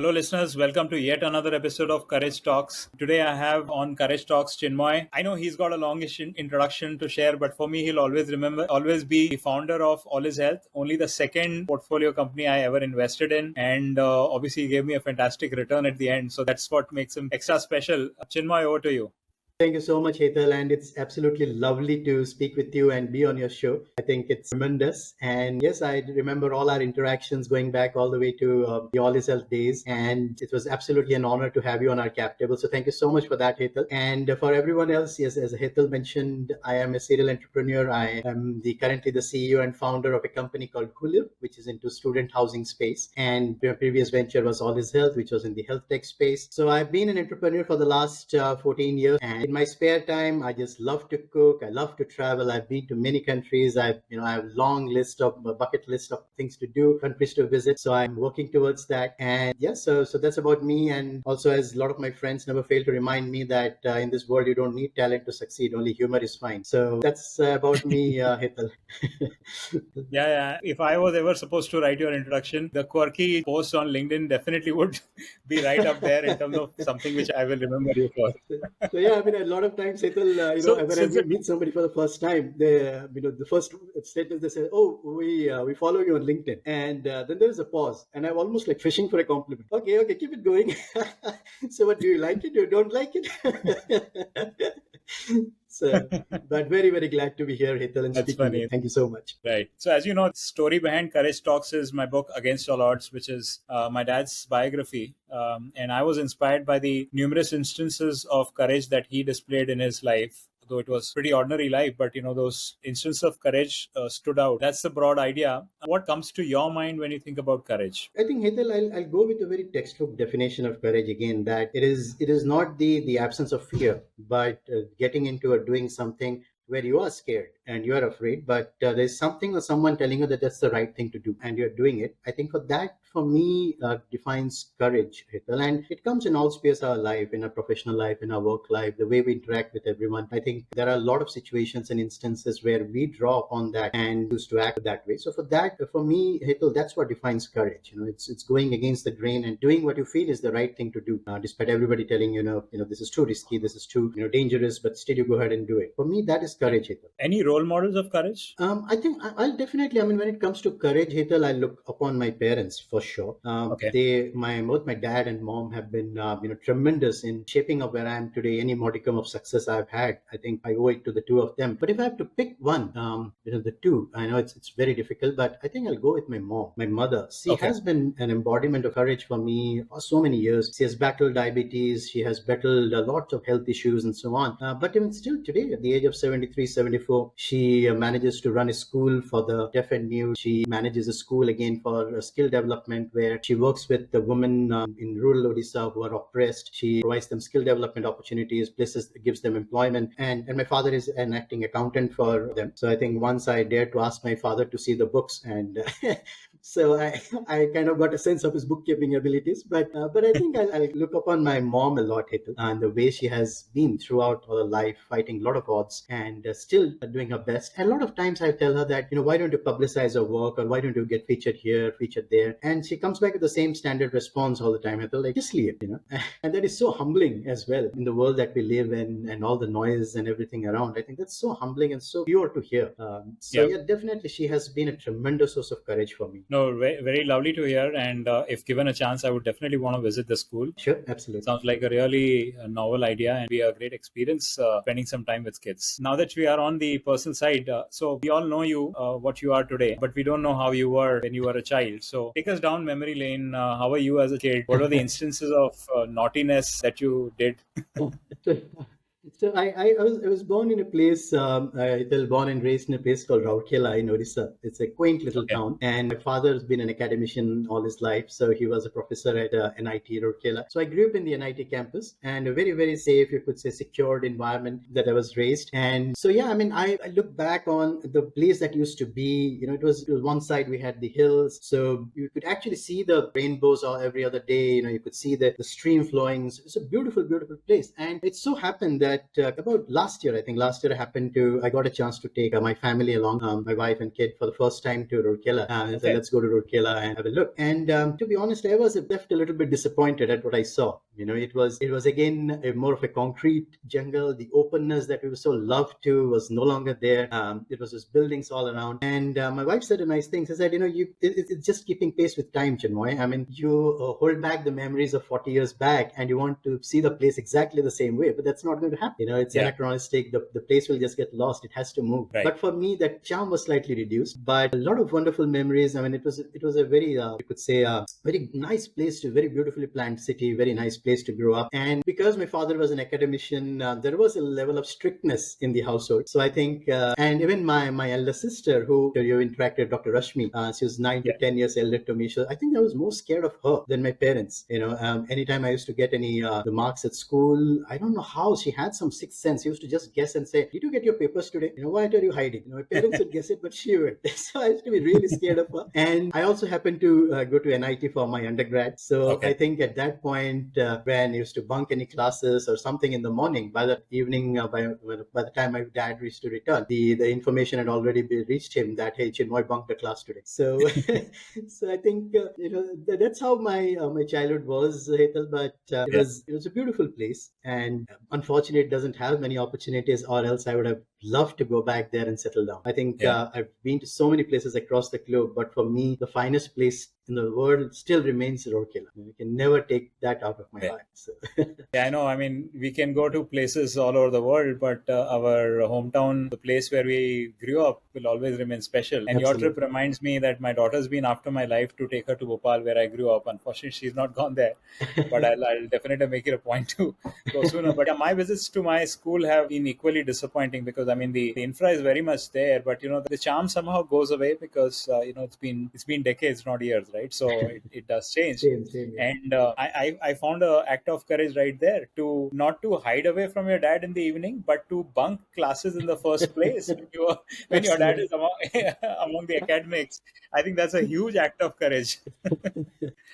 Hello, listeners. Welcome to yet another episode of Courage Talks. Today, I have on Courage Talks Chinmoy. I know he's got a longish introduction to share, but for me, he'll always be the founder of AllizHealth, only the second portfolio company I ever invested in, and obviously, he gave me a fantastic return at the end. So that's what makes him extra special. Chinmoy, over to you. Thank you so much, Hetal, and it's absolutely lovely to speak with you and be on your show. I think it's tremendous. And yes, I remember all our interactions going back all the way to the AllizHealth days, and it was absolutely an honor to have you on our cap table. So thank you so much for that, Hetal. And for everyone else, yes, as Hetal mentioned, I am a serial entrepreneur. I am currently the CEO and founder of a company called HooLiv, which is into student housing space. And my previous venture was AllizHealth, which was in the health tech space. So I've been an entrepreneur for the last 14 years. And in my spare time, I just love to cook. I love to travel. I've been to many countries. I have a long list of bucket list of things to do, countries to visit. So I'm working towards that. And yes, so that's about me. And also, as a lot of my friends never fail to remind me that in this world, you don't need talent to succeed. Only humor is fine. So that's about me, Hetal. Yeah. If I was ever supposed to write your introduction, the quirky post on LinkedIn definitely would be right up there in terms of something which I will remember you for. So yeah, I mean, a lot of times, Hetal, when I meet somebody for the first time, the first statement they say, "Oh, we follow you on LinkedIn," and then there is a pause, and I'm almost like fishing for a compliment. Okay, keep it going. So, what do you like it? You don't like it? So, but very, very glad to be here, Hetal, and That's speaking. funny. Thank you so much. Right. So as you know, the story behind Courage Talks is my book Against All Odds, which is my dad's biography. And I was inspired by the numerous instances of courage that he displayed in his life. Though it was pretty ordinary life, but those instances of courage stood out. That's the broad idea. What comes to your mind when you think about courage? I think, Hetal, I'll go with a very textbook definition of courage again. That it is not the absence of fear, but getting into or doing something where you are scared and you are afraid, but there's something or someone telling you that that's the right thing to do, and you're doing it. I think for me, defines courage, Hetal, and it comes in all spheres of our life, in our professional life, in our work life, the way we interact with everyone. I think there are a lot of situations and instances where we draw upon that and choose to act that way. So for me, Hetal, that's what defines courage. It's going against the grain and doing what you feel is the right thing to do, despite everybody telling this is too risky, this is too dangerous, but still you go ahead and do it. For me, that is courage, Hetal. Any role models of courage? I think I'll definitely. I mean, when it comes to courage, Hetal, I look upon my parents for sure. Okay. Both my dad and mom have been, tremendous in shaping up where I am today. Any modicum of success I've had, I think I owe it to the two of them. But if I have to pick one, the two, I know it's very difficult, but I think I'll go with my mom, my mother. She has been an embodiment of courage for me for so many years. She has battled diabetes. She has battled a lot of health issues and so on. But even still today, at the age of 73, 74, she manages to run a school for the deaf and mute. She manages a school again for skill development where she works with the women in rural Odisha who are oppressed. She provides them skill development opportunities, gives them employment. And my father is an acting accountant for them. So I think once I dared to ask my father to see the books, and so I kind of got a sense of his bookkeeping abilities. But I think I'll look upon my mom a lot, Hetal, and the way she has been throughout her life, fighting a lot of odds and still doing her best. And a lot of times I tell her that, why don't you publicize your work, or why don't you get featured here, featured there? And she comes back with the same standard response all the time. I feel like, just leave it, And that is so humbling as well in the world that we live in and all the noise and everything around. I think that's so humbling and so pure to hear. Yeah, definitely she has been a tremendous source of courage for me. No, very, very lovely to hear. And if given a chance, I would definitely want to visit the school. Sure, absolutely. Sounds like a really novel idea and be a great experience spending some time with kids. Now that we are on the personal side, so we all know you, what you are today, but we don't know how you were when you were a child. So take us down memory lane. How were you as a kid? What are the instances of naughtiness that you did? So I was born in a place, born and raised in a place called Rourkela in Odisha. It's a quaint little town. And my father has been an academician all his life. So he was a professor at NIT Rourkela. So I grew up in the NIT campus, and a very, very safe, you could say, secured environment that I was raised. And so, yeah, I mean, I look back on the place that used to be, it was one side we had the hills. So you could actually see the rainbows every other day. You could see the stream flowing. It's a beautiful, beautiful place. And it so happened that about last year, I think last year I got a chance to take my family along, my wife and kid, for the first time to Rourkela. And said, let's go to Rourkela and have a look. And to be honest, I was left a little bit disappointed at what I saw. It was again more of a concrete jungle. The openness that we were so loved to was no longer there. It was just buildings all around. And my wife said a nice thing. She said, it's just keeping pace with time, Chinmoy. I mean, you hold back the memories of 40 years back and you want to see the place exactly the same way, but that's not going to happen. It's anachronistic. The place will just get lost. It has to move. Right. But for me, that charm was slightly reduced. But a lot of wonderful memories. I mean, it was a very, you could say, very nice place very beautifully planned city, very nice place to grow up. And because my father was an academician, there was a level of strictness in the household. So I think, and even my elder sister, who you interacted, Dr. Rashmi, she was 9 to 10 years elder to me. So I think I was more scared of her than my parents. Anytime I used to get any the marks at school, I don't know how she had some sixth sense. She used to just guess and say, "Did you get your papers today? Why are you hiding?" My parents would guess it, but she would. So I used to be really scared of her. And I also happened to go to NIT for my undergrad. So I think at that point, when I used to bunk any classes or something in the morning, by the evening, by the time my dad used to return, the information had already reached him that, hey, Chinmoy bunked the class today. So, so I think that's how my childhood was, Hetal. But it was a beautiful place, and unfortunately, it doesn't have many opportunities. Or else, I would have loved to go back there and settle down. I think I've been to so many places across the globe, but for me, the finest place in the world still remains Rourkela. You can never take that out of my heart. So. Yeah, I know. I mean, we can go to places all over the world, but our hometown, the place where we grew up, will always remain special. And Absolutely. Your trip reminds me that my daughter's been after my life to take her to Bhopal, where I grew up. Unfortunately, she's not gone there, but I'll definitely make it a point to go sooner. But my visits to my school have been equally disappointing because, I mean, the infra is very much there, but the charm somehow goes away because it's been decades, not years, right? So it does change. Same, And I found an act of courage right there to not to hide away from your dad in the evening, but to bunk classes in the first place when your dad is among the academics. I think that's a huge act of courage.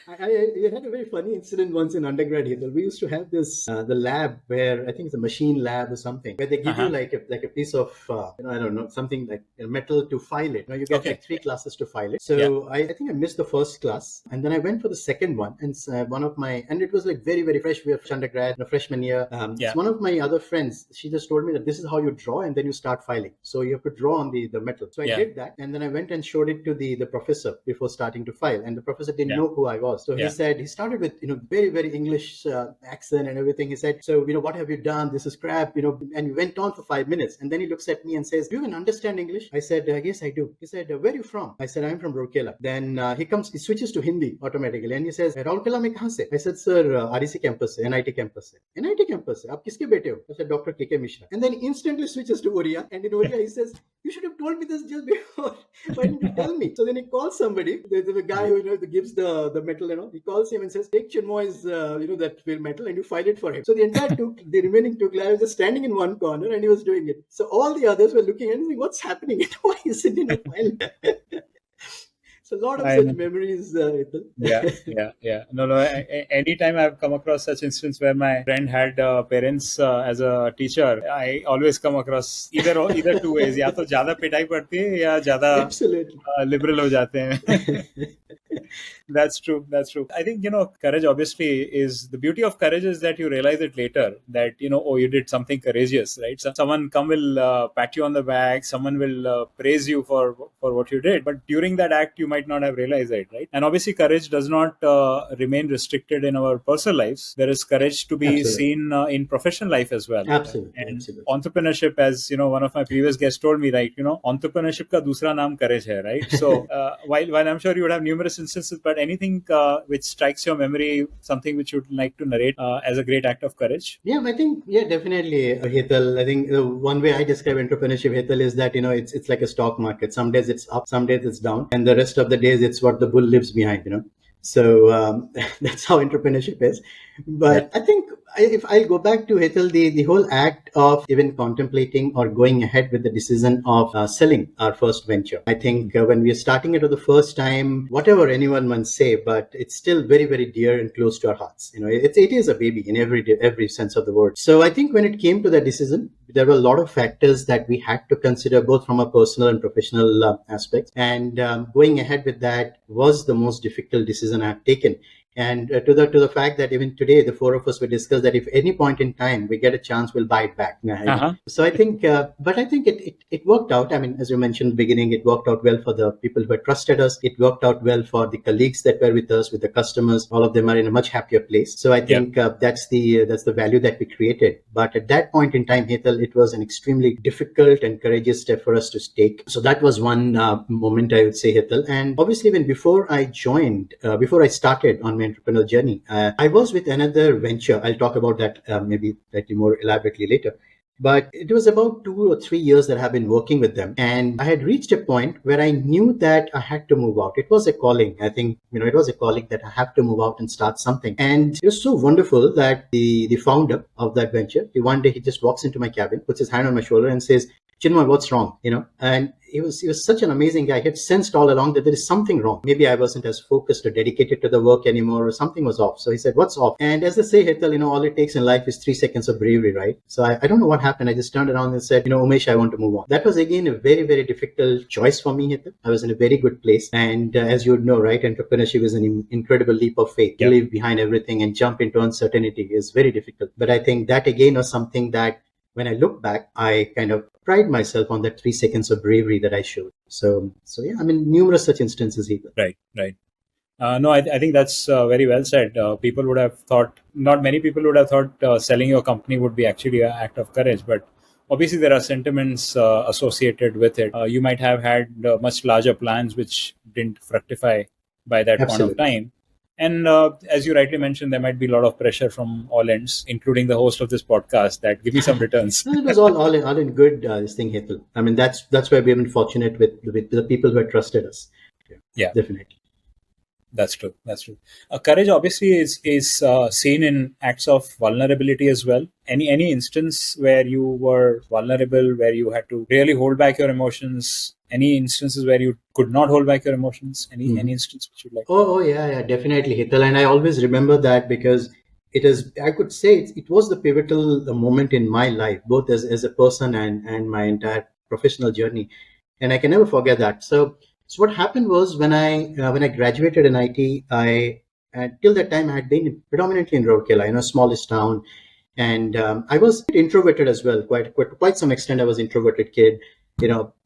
I had a very funny incident once in undergrad here. We used to have this the lab where I think it's a machine lab or something, where they give you like a piece of I don't know, something like metal to file it. You get like 3 classes to file it. So I think I missed the first class, and then I went for the second one, and and it was like very, very fresh. We have undergrad, freshman year. So one of my other friends, she just told me that this is how you draw, and then you start filing. So you have to draw on the metal. So I did that, and then I went and showed it to the professor before starting to file, and the professor didn't know who I was. So he said, he started with very, very English accent and everything. He said, so what have you done? This is crap, and we went on for 5 minutes, and then he looks at me and says, do you even understand English? I said, yes, I do. He said, where are you from? I said, I'm from Rourkela. Then he switches to Hindi automatically, and he says, Rourkela mein kahan se? I said, sir, REC campus se, NIT campus se. NIT campus se? Aap kiske bete ho? I said, Dr. Chinmoy Mishra. And then he instantly switches to Oriya, and in Oriya he says, you should have told me this just before. Why didn't you tell me? So then he calls somebody, the guy who gives the metal, he calls him and says, take Chinmoy's that metal and you file it for him. So the remaining 2 classes were standing in one corner and he was doing it. So all the others were looking at him, what's happening? Why is it in a file? So a lot of such memories. Yeah. No. Anytime I've come across such instance where my friend had parents as a teacher, I always come across either 2 ways. या तो ज़्यादा पिटाई पड़ती है या ज़्यादा liberal हो जाते हैं. That's true. I think, courage obviously is the beauty of courage is that you realize it later that, you did something courageous, right? So someone will pat you on the back, someone will praise you for what you did. But during that act, you might not have realized it, right? And obviously courage does not remain restricted in our personal lives. There is courage to be seen in professional life as well. Absolutely. And entrepreneurship, as one of my previous guests told me, like, entrepreneurship ka dusra naam courage hai, right? So while I'm sure you would have numerous instances, but anything which strikes your memory, something which you'd like to narrate as a great act of courage? Yeah, I think, definitely, Hetal. I think one way I describe entrepreneurship, Hetal, is that, it's like a stock market. Some days it's up, some days it's down, and the rest of the days it's what the bull lives behind, So that's how entrepreneurship is. But I think if I'll go back to Hetal, the whole act of even contemplating or going ahead with the decision of selling our first venture, I think when we are starting it for the first time, whatever anyone might say, but it's still very, very dear and close to our hearts. It is a baby in every sense of the word. So I think when it came to that decision, there were a lot of factors that we had to consider, both from a personal and professional aspect. And going ahead with that was the most difficult decision I've taken. And to the fact that even today, the four of us will discuss that if any point in time we get a chance, we'll buy it back. So I think, but I think it worked out. I mean, as you mentioned in the beginning, it worked out well for the people who had trusted us. It worked out well for the colleagues that were with us, with the customers. All of them are in a much happier place. So I think that's the value that we created. But at that point in time, Hetal, it was an extremely difficult and courageous step for us to take. So that was one moment, I would say, Hetal. And obviously, even before I started on my entrepreneurial journey, I was with another venture. I'll talk about that maybe slightly more elaborately later. But it was about 2 or 3 years that I have been working with them. And I had reached a point where I knew that I had to move out. It was a calling. I think, it was a calling that I have to move out and start something. And it was so wonderful that the founder of that venture, one day he just walks into my cabin, puts his hand on my shoulder and says, "Chinmoy, what's wrong?" And he was such an amazing guy. He had sensed all along that there is something wrong. Maybe I wasn't as focused or dedicated to the work anymore, or something was off. So he said, "What's off?" And as they say, Hetal, all it takes in life is 3 seconds of bravery, right? So I don't know what happened. I just turned around and said, Umesh, I want to move on. That was again a very, very difficult choice for me, Hetal. I was in a very good place. And as you would know, right, entrepreneurship is an incredible leap of faith. To leave behind everything and jump into uncertainty is very difficult. But I think that again was something that when I look back, I kind of pride myself on that 3 seconds of bravery that I showed. So yeah, I mean, numerous such instances here. Right. No, I think that's very well said. People would have thought, not many people would have thought selling your company would be actually an act of courage, but obviously there are sentiments associated with it. You might have had much larger plans which didn't fructify by that Absolutely. point of time. And as you rightly mentioned, there might be a lot of pressure from all ends, including the host of this podcast, that give me some returns. No, it was all in good, this thing, Hetal. I mean, that's why we've been fortunate with the people who have trusted us. Yeah. Definitely. That's true. Courage obviously is seen in acts of vulnerability as well. Any instance where you were vulnerable, where you had to really hold back your emotions? Any instances where you could not hold back your emotions? Any instance which you'd like? Oh yeah, definitely, Hetal. And I always remember that because I could say it was the pivotal moment in my life, both as a person and my entire professional journey. And I can never forget that. So what happened was when I graduated in IT, till that time I had been predominantly in Rourkela, smallest town, and I was introverted as well, quite some extent. I was introverted kid,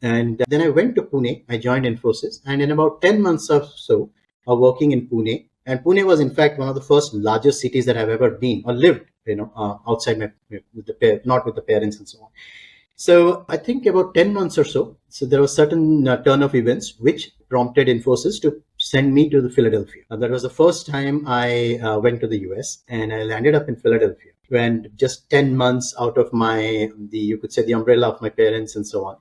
and then I went to Pune. I joined Infosys, and in about 10 months or so of working in Pune, and Pune was in fact one of the first largest cities that I've ever been or lived, outside not with the parents and so on. So I think about 10 months or so. So there was certain turn of events which prompted Infosys to send me to the Philadelphia. That was the first time I went to the US, and I landed up in Philadelphia. And just 10 months out of you could say the umbrella of my parents and so on.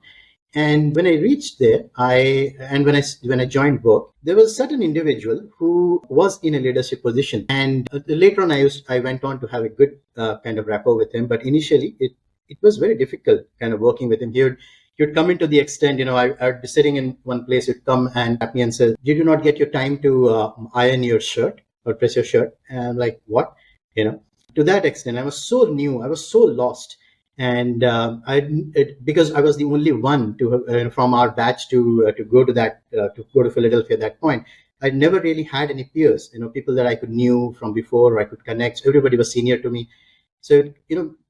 And when I reached there, when I joined work, there was a certain individual who was in a leadership position. And later on, I went on to have a good kind of rapport with him. But initially, it was very difficult kind of working with him. He'd come into the extent, I'd be sitting in one place, he'd come and tap me and say, "Did you not get your time to iron your shirt or press your shirt?" And I'm like, "What?" To that extent, I was so new, I was so lost. And because I was the only one from our batch to go to Philadelphia at that point, I never really had any peers, people that I knew from before, or I could connect. Everybody was senior to me. So,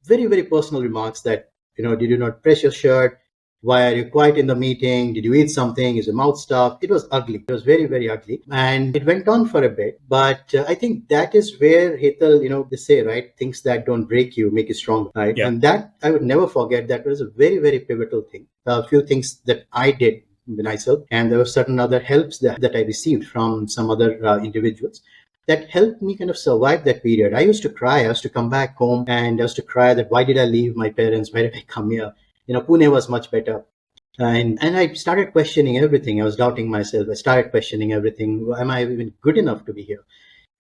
very, very personal remarks that, did you not press your shirt? Why are you quiet in the meeting? Did you eat something? Is your mouth stuffed? It was ugly. It was very, very ugly. And it went on for a bit. But I think that is where, Hetal, they say, right, things that don't break you make you stronger, right? Yeah. And that I would never forget. That was a very, very pivotal thing. A few things that I did myself, and there were certain other helps that I received from some other individuals that helped me kind of survive that period. I used to cry. I used to come back home and I used to cry that why did I leave my parents? Why did I come here? Pune was much better. And I started questioning everything. I was doubting myself. I started questioning everything. Am I even good enough to be here?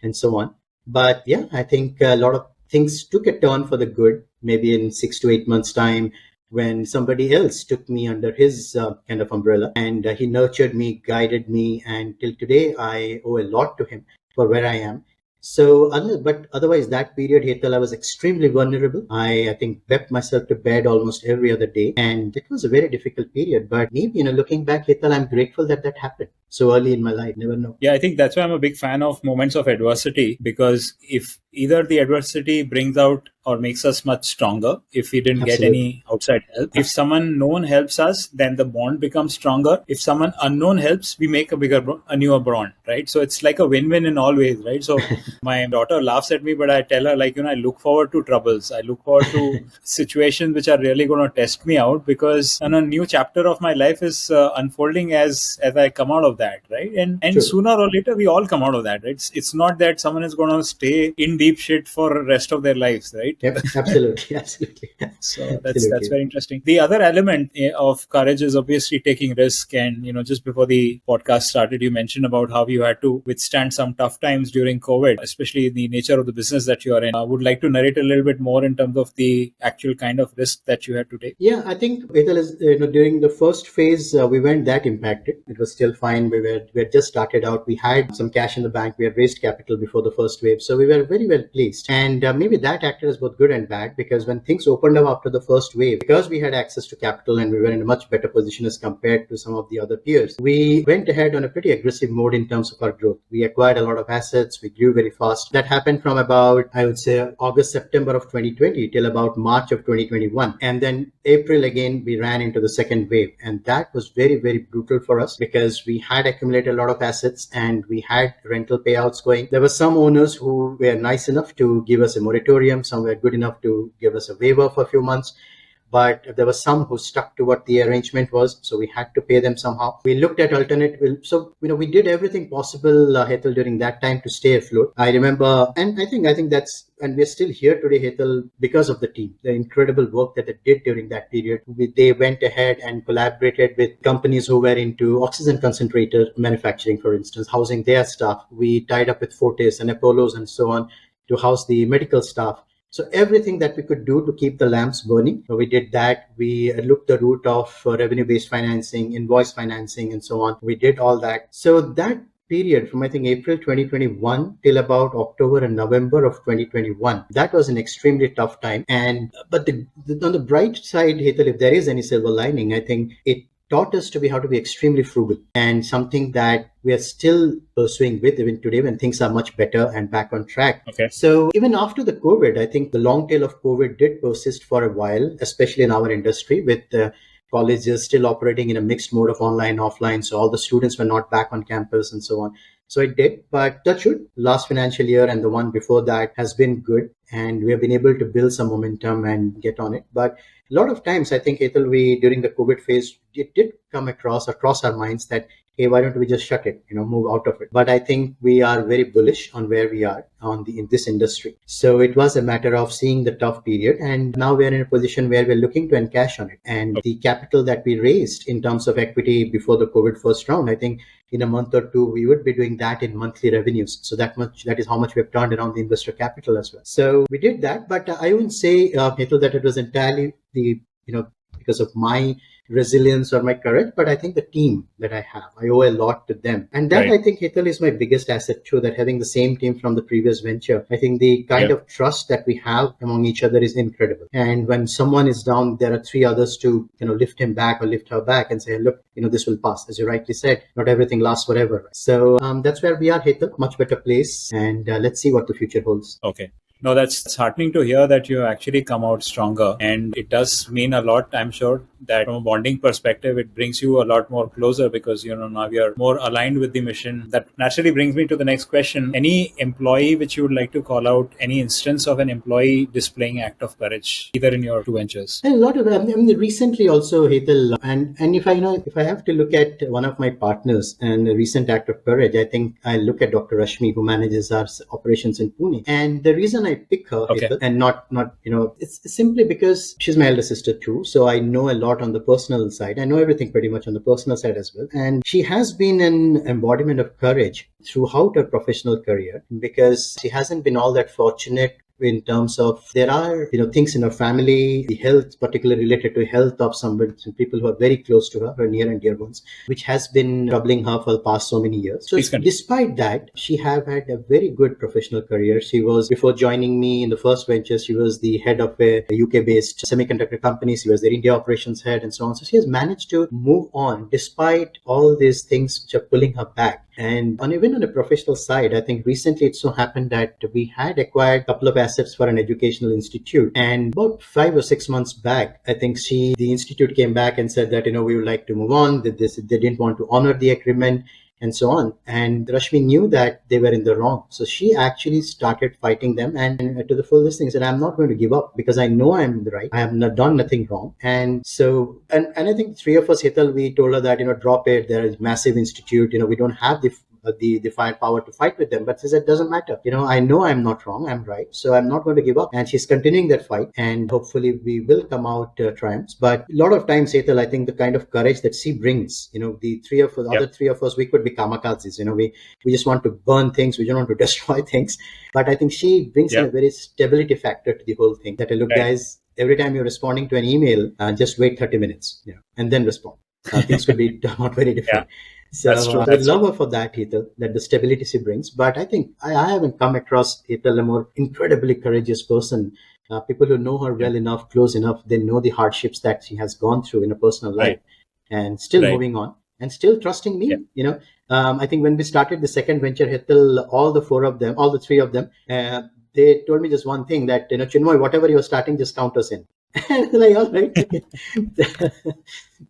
And so on. But yeah, I think a lot of things took a turn for the good, maybe in 6 to 8 months' time, when somebody else took me under his kind of umbrella, and he nurtured me, guided me, and till today I owe a lot to him for where I am. So, but otherwise, that period, Hetal, I was extremely vulnerable. I think wept myself to bed almost every other day, and it was a very difficult period. But maybe, looking back, Hetal, I'm grateful that that happened so early in my life. Never know. Yeah, I think that's why I'm a big fan of moments of adversity, because if either the adversity brings out or makes us much stronger, if we didn't get Absolutely. any outside help, if someone known helps us, then the bond becomes stronger. If someone unknown helps, we make a newer bond, right? So it's like a win-win in all ways, right? So my daughter laughs at me, but I tell her, like, I look forward to troubles. I look forward to situations which are really going to test me out, because a new chapter of my life is unfolding as I come out of that, right? And True. sooner or later we all come out of that, right? It's not that someone is going to stay in deep shit for the rest of their lives, right? Yep, absolutely, absolutely. So that's Absolutely. very interesting. The other element of courage is obviously taking risk. And just before the podcast started, you mentioned about how you had to withstand some tough times during COVID, especially the nature of the business that you are in. I would like to narrate a little bit more in terms of the actual kind of risk that you had to take. Yeah, I think Hetal is during the first phase we weren't that impacted. It was still fine. We had just started out. We had some cash in the bank. We had raised capital before the first wave, so we were very well pleased. And maybe that acted as both good and bad, because when things opened up after the first wave, because we had access to capital and we were in a much better position as compared to some of the other peers, we went ahead on a pretty aggressive mode in terms of our growth. We acquired a lot of assets. We grew very fast. That happened from about, I would say, August, September of 2020 till about March of 2021, and then April again we ran into the second wave, and that was very, very brutal for us, because we had accumulated a lot of assets and we had rental payouts going. There were some owners who were nice enough to give us a moratorium. Some were good enough to give us a waiver for a few months, but there were some who stuck to what the arrangement was, so we had to pay them somehow. We looked at alternate, so we did everything possible, Hetal, during that time to stay afloat. I remember, and I think that's, and we're still here today, Hetal, because of the team, the incredible work that they did during that period. They went ahead and collaborated with companies who were into oxygen concentrator manufacturing, for instance, housing their staff. We tied up with Fortis and Apollos and so on to house the medical staff. So everything that we could do to keep the lamps burning, we did that. We looked the route of revenue-based financing, invoice financing, and so on. We did all that. So that period from, I think, April 2021 till about October and November of 2021, that was an extremely tough time. But on the bright side, Hetal, if there is any silver lining, I think it taught us how to be extremely frugal, and something that we are still pursuing with even today when things are much better and back on track. Okay. So even after the COVID, I think the long tail of COVID did persist for a while, especially in our industry, with colleges still operating in a mixed mode of online, offline. So all the students were not back on campus and so on. So it did, but touch wood, last financial year and the one before that has been good, and we have been able to build some momentum and get on it. But a lot of times, I think, Hetal, we during the COVID phase, it did come across our minds that, hey, why don't we just shut it, move out of it? But I think we are very bullish on where we are in this industry. So it was a matter of seeing the tough period, and now we're in a position where we're looking to encash on it. And the capital that we raised in terms of equity before the COVID first round, I think in a month or two, we would be doing that in monthly revenues. So that is how much we have turned around the investor capital as well. So we did that, but I wouldn't say, Hetal, that it was entirely because of my resilience or my courage, but I think the team that I have, I owe a lot to them. And that, right, I think, Hetal, is my biggest asset too, that having the same team from the previous venture, I think the kind of trust that we have among each other is incredible. And when someone is down, there are three others to, lift him back or lift her back and say, look, this will pass. As you rightly said, not everything lasts forever. So that's where we are, Hetal, much better place. And let's see what the future holds. Okay. No, that's heartening to hear that you actually come out stronger. And it does mean a lot, I'm sure, that from a bonding perspective, it brings you a lot more closer, because, now you're more aligned with the mission. That naturally brings me to the next question. Any employee which you would like to call out, any instance of an employee displaying act of courage, either in your two ventures? A lot of, recently also, Hetal, and if I have to look at one of my partners and a recent act of courage, I think I look at Dr. Rashmi, who manages our operations in Pune. And the reason I pick her, Hetal, and not, it's simply because she's my elder sister too. So I know a lot lot on the personal side. I know everything pretty much on the personal side as well. And she has been an embodiment of courage throughout her professional career, because she hasn't been all that fortunate in terms of there are things in her family, the health, particularly related to health of some people who are very close to her near and dear ones, which has been troubling her for the past so many years. So despite that, she have had a very good professional career. She was, before joining me in the first venture, she was the head of a UK based semiconductor company. She was their India operations head and so on. So she has managed to move on despite all these things which are pulling her back. And even on a professional side, I think recently it so happened that we had acquired a couple of assets for an educational institute. And about 5 or 6 months back, I think the institute came back and said that, we would like to move on, that they didn't want to honor the agreement and so on. And Rashmi knew that they were in the wrong. So she actually started fighting them and to the full listening said, I'm not going to give up because I know I'm in the right. I have not done nothing wrong. And so, and I think three of us, Hital, we told her that, drop it. There is massive institute, we don't have the firepower to fight with them. But she said, it doesn't matter. I know I'm not wrong. I'm right. So I'm not going to give up. And she's continuing that fight. And hopefully we will come out triumphs. But a lot of times, Hetal, I think the kind of courage that she brings, the three of us, other three of us, we could be kamikazes. We just want to burn things. We don't want to destroy things. But I think she brings in a very stability factor to the whole thing. That, look, guys, every time you're responding to an email, just wait 30 minutes, and then respond. Things could be not very different. So I love her for that, Hetal, that the stability she brings. But I think I haven't come across, Hetal, a more incredibly courageous person. People who know her well enough, close enough, they know the hardships that she has gone through in a personal life and still moving on and still trusting me. I think when we started the second venture, Hetal, all the three of them, they told me just one thing, that, Chinmoy, whatever you're starting, just count us in. Like, all right.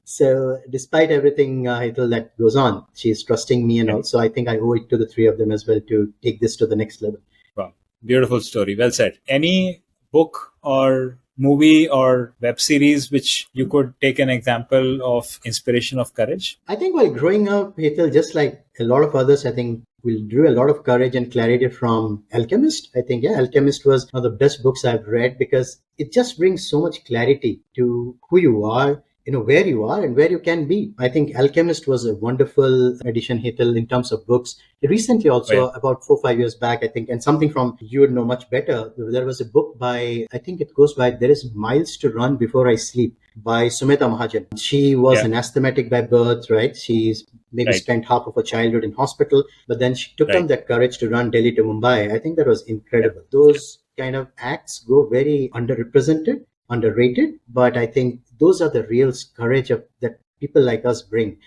So despite everything, Hetal, that goes on, she's trusting me, and also I think I owe it to the three of them as well to take this to the next level. Wow, beautiful story. Well said. Any book or movie or web series which you could take an example of inspiration of courage? I think while growing up, Hetal, just like a lot of others, I think we drew a lot of courage and clarity from Alchemist. I think, Alchemist was one of the best books I've read because it just brings so much clarity to who you are, where you are and where you can be. I think Alchemist was a wonderful addition, Hetal, in terms of books. Recently also, about 4 or 5 years back, I think, and something from you would know much better, there was a book by, I think it goes by, There Is Miles to Run Before I Sleep, by Sumita Mahajan. She was an asthmatic by birth, right? She's maybe spent half of her childhood in hospital, but then she took on that courage to run Delhi to Mumbai. I think that was incredible. Those kind of acts go very underrepresented, underrated, but I think those are the real courage that people like us bring.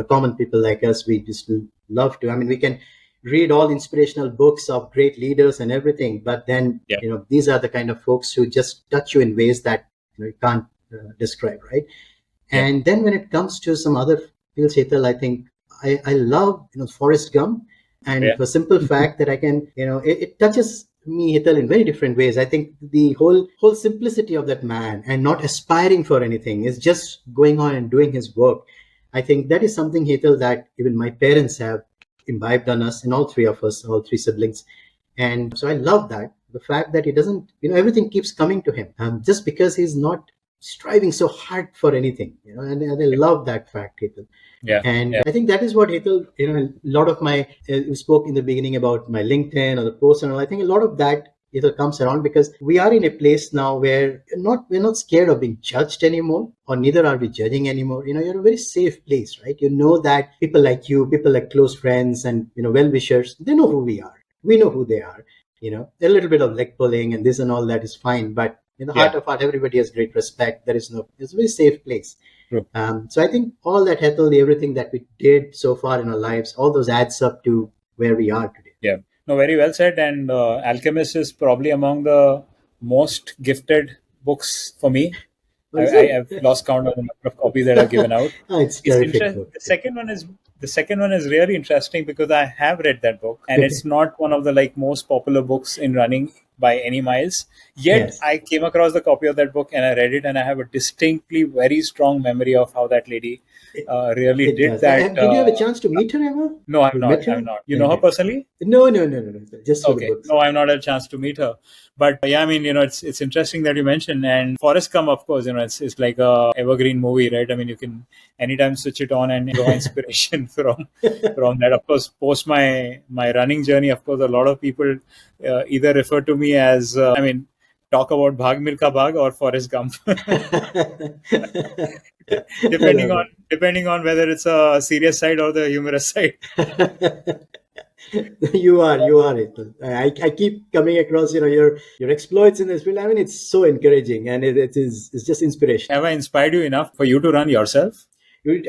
Common people like us, we just love to. I mean, we can read all inspirational books of great leaders and everything, but then these are the kind of folks who just touch you in ways that you can't describe, right? And then when it comes to some other fields, Hetal, I think I love Forrest Gump, and for simple fact that I can it touches me, Hetal, in very different ways. I think the whole simplicity of that man and not aspiring for anything, is just going on and doing his work. I think that is something, Hetal, that even my parents have imbibed on us, and all three of us, all three siblings. And so I love that, the fact that he doesn't, everything keeps coming to him, just because he's not striving so hard for anything, and I love that fact, Hetal. I think that is what, Hetal, a lot of my, you spoke in the beginning about my LinkedIn or the post and all. I think a lot of that, Hetal, comes around because we are in a place now where we're not scared of being judged anymore, or neither are we judging anymore. You're in a very safe place, right? That people like you, people like close friends and, well-wishers, they know who we are. We know who they are. A little bit of leg pulling and this and all that is fine, but in the heart of heart, everybody has great respect. It's a very safe place. So I think all that, Hetal, everything that we did so far in our lives, all those adds up to where we are today. Yeah, no, very well said. And Alchemist is probably among the most gifted books for me. I've lost count on the number of copies that I've given out. It's terrific. The second one is really interesting because I have read that book, and it's not one of the most popular books in running. by any miles. Yet Yes. I came across the copy of that book and I read it, and I have a distinctly very strong memory of how that lady It, really it did does. that. Did you have a chance to meet her ever? No, I'm You not. met I'm her? not. You know her Okay. personally? No, no, no, no, no. Just through the Okay. books. No, I've not had a chance to meet her. But yeah, I mean, it's interesting that you mentioned. And Forrest Gump, of course, it's like a evergreen movie, right? I mean, you can anytime switch it on and draw inspiration from that. Of course, post my running journey, of course, a lot of people either refer to me as I mean, talk about Bhag Milka Bhag or Forrest Gump, I love depending on whether it's a serious side or the humorous side. it. You are it. I keep coming across your exploits in this field. I mean, it's so encouraging, and it's just inspiration. Have I inspired you enough for you to run yourself?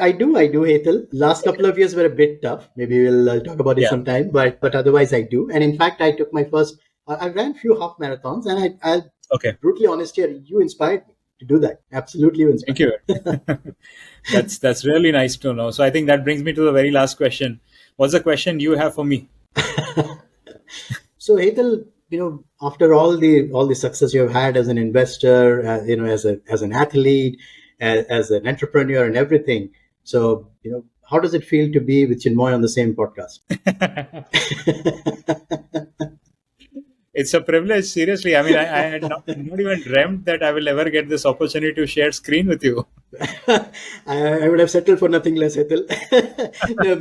I do, Hetal. Last couple of years were a bit tough. Maybe we'll talk about it Yeah. sometime. But otherwise, I do. And in fact, I took my first. I ran few half marathons, and I'll Okay. brutally honest here. You inspired me to do that. Absolutely, you Thank inspired. you. That's really nice to know. So I think that brings me to the very last question. What's the question you have for me? So, Hetal, after all the success you've had as an investor, as an athlete, as an entrepreneur, and everything. So, how does it feel to be with Chinmoy on the same podcast? It's a privilege, seriously. I mean, I had not even dreamt that I will ever get this opportunity to share screen with you. I would have settled for nothing less, Hetal. No,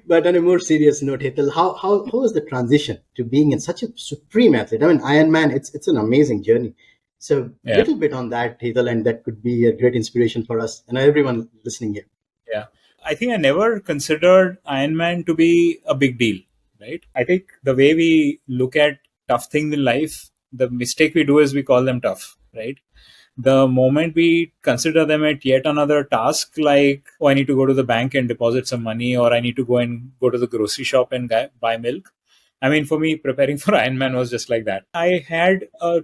but on a more serious note, Hetal, how was the transition to being in such a supreme athlete? I mean, Ironman, it's an amazing journey. So, Yeah. little bit on that, Hetal, and that could be a great inspiration for us and everyone listening here. Yeah. I think I never considered Ironman to be a big deal, right? I think the way we look at tough things in life, the mistake we do is we call them tough, right? The moment we consider them at yet another task, like, oh, I need to go to the bank and deposit some money, or I need to go to the grocery shop and buy milk. I mean, for me, preparing for Ironman was just like that. I had a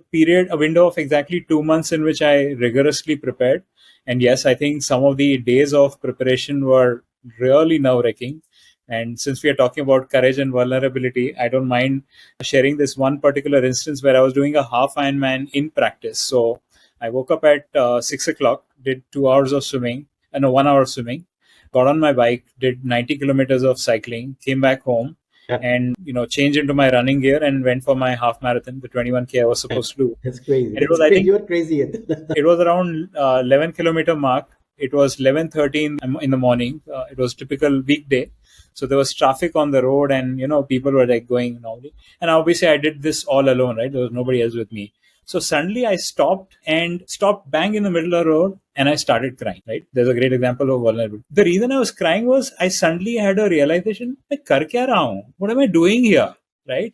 window of exactly 2 months in which I rigorously prepared. And yes, I think some of the days of preparation were really nerve wracking. And since we are talking about courage and vulnerability, I don't mind sharing this one particular instance where I was doing a half Ironman in practice. So I woke up at 6 o'clock, did 2 hours of swimming, no, 1 hour of swimming, got on my bike, did 90 kilometers of cycling, came back home, Yeah, and changed into my running gear and went for my half marathon, the 21K I was supposed to do. that's crazy. And it That's was, I crazy. think, You're crazy, Hetal. it was around 11-kilometer mark. It was 11:13 in the morning. It was typical weekday, so there was traffic on the road, and people were like going normally. And obviously, I did this all alone, right? There was nobody else with me. So suddenly, I stopped bang in the middle of the road, and I started crying. Right? There's a great example of vulnerability. The reason I was crying was I suddenly had a realization: "मैं कर क्या रहा हूँ? What am I doing here?" Right?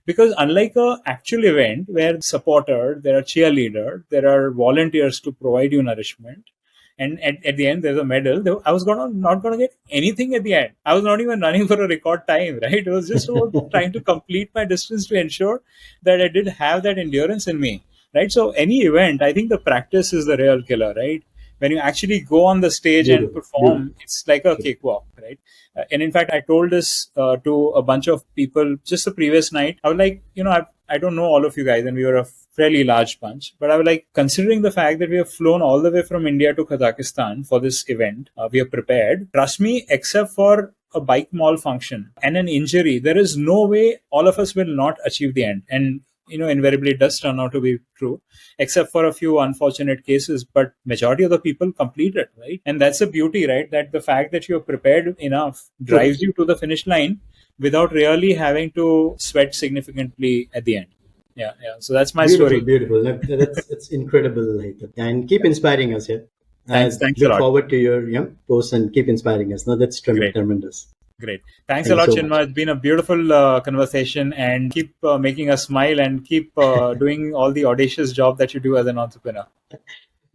Because unlike a actual event where supporter, there are cheerleader, there are volunteers to provide you nourishment, and at the end there's a medal. I was not gonna get anything at the end. I was not even running for a record time, right? It was just about trying to complete my distance to ensure that I did have that endurance in me, right? So any event, I think the practice is the real killer, right? When you actually go on the stage and Beautiful, beautiful. perform, it's like a cakewalk, right? And in fact, I told this to a bunch of people just the previous night. I was like, I don't know all of you guys, and we were a fairly large bunch, but I was like, considering the fact that we have flown all the way from India to Kazakhstan for this event, we are prepared. Trust me, except for a bike malfunction and an injury, there is no way all of us will not achieve the end. And invariably it does turn out to be true, except for a few unfortunate cases, but majority of the people complete it, right? And that's the beauty, right? That the fact that you're prepared enough True. drives you to the finish line without really having to sweat significantly at the end. Yeah. So that's my Beautiful, story. beautiful. That's incredible, Hetal. And keep inspiring us here. I Thanks a look lot. forward to your posts and keep inspiring us. No, that's Great. tremendous. Great. Thanks a Thank you lot, so much. Chinma. It's been a beautiful conversation, and keep making us smile, and keep doing all the audacious job that you do as an entrepreneur.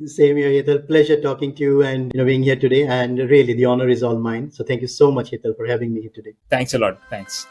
Same here, Hetal. Pleasure talking to you and being here today. And really, the honor is all mine. So thank you so much, Hetal, for having me here today. Thanks a lot. Thanks.